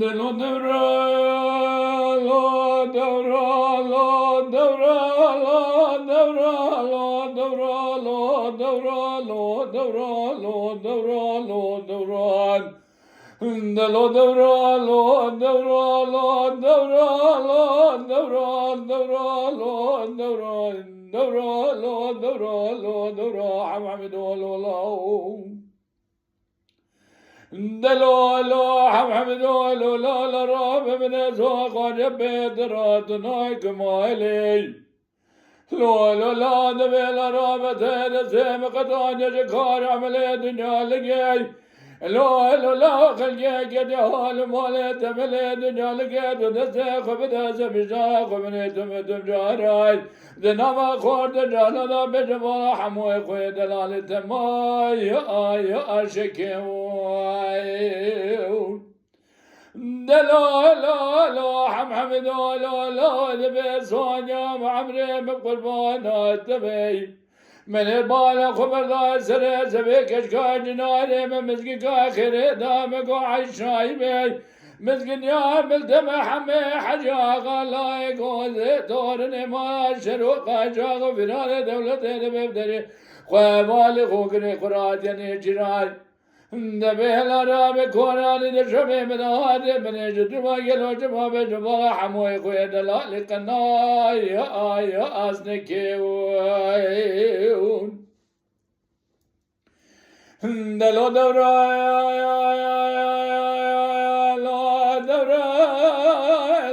دلو دورا لو دورا لو دورا لو دورا لو دورا لو دورا لو دورا لو دورا لو دورا دلو دورا لو دورا لو دورا لو دورا دورا لو دورا دورا لو دورا لو دورا حمد لو دلولو حمدولو لا لا راب من زوق جبت راتنا كمالي لولو لا دبل راب تد سم قطان جكار عمل دنيا لقي لولو لا خلقي قد حال مال تمل دنيا لقي دسخ بدس بشاق من تم جاراي دنما خورد جانا بجوا حمو خوي دلال تماي اي اشكي دلو لو لو حمد لو لو ذبي صانيا معمري بقربانات تبي من البال خبر ذا سر زبي كشكا جناري من مسكي كاخر دامك وعيشاي بي مسكين يا ملتم حمي حجا غلايك وزيتورني ما شروقا جاغ فنان دولة ببدري خوالي خوكري قرات يعني جراي دبيل راب كوراني دشمي من هادي من جدما يلو جما بجما حموي خوي دلال قناي اي اسنكيون دلو دورا لا دورا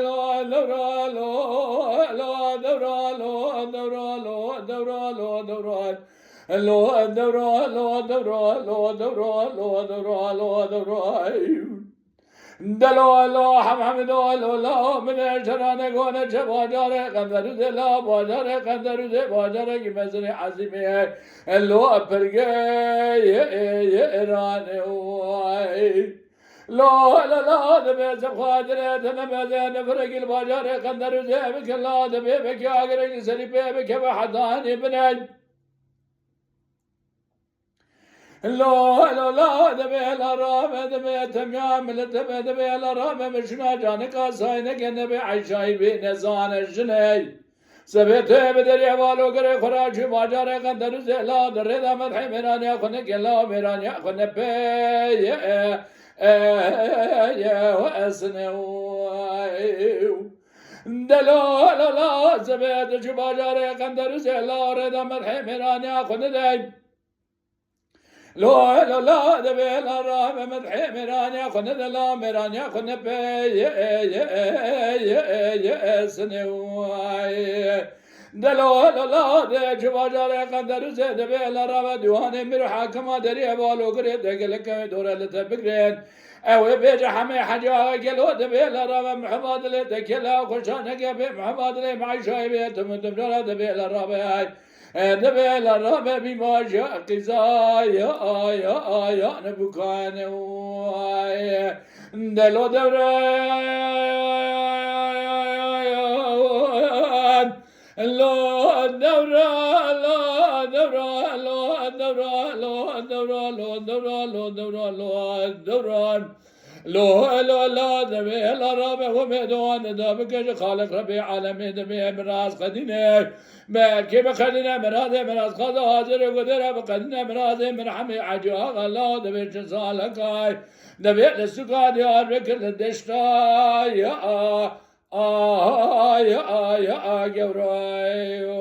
لا دورا لا دورا لا دورا لا دورا لا دورا لو دورا لو دورا لو دورا لو دورا لو دورا دلو لو حمد لو لا من شرانه گونه چه بازار قندر لا بازار قندر بازار کی مثل عظیمه لو پرگه ایران لا لا لا دبي زخادر تنبذ نفرق البازار قندر بك لا دبي بك اگر سري بك بحضان ابن لا لا لا دبي لا رام دبي تمام دبي لا رام مشنا جانك ساينك نبي عشاي بنزان الجني سبت بدري والو غري خراج بازار قندر لا دردا مدح ميران يخنك لا ميران يخن بي يا واسنو دلو لا لا سبت بازار قندر لا دردا مدح ميران يخن دي لو لا لا دبي لا رام مدحي ميران ياخن لا ميران ياخن بي سنواي دلو لا لا دج بازار قندر زد بي لا رام ديوان مر حاكم دري بالو غري دغلك دور لتبغرين او بيج حمي حاجه قالو دبي لا رام محمد لتكلا خشان قبي محمد لي معي شاي بيتم دبي لا رام دبي لا رام بما جاء قزايا يا يا نبكان دلو دورا لا دورا لا دورا لا دورا لا دورا لا دورا لا دورا لا دورا لو لا لا دبي لا رب ومدون دبك خالق ربي عالمي دبي مراس قدينه ما كيف خدنا مراس مراس خذ حاضر قدر بقدنا مراس من حمي عجا الله دبي جزالك دبي السقاد يا ركل الدشتا يا يا يا جوراي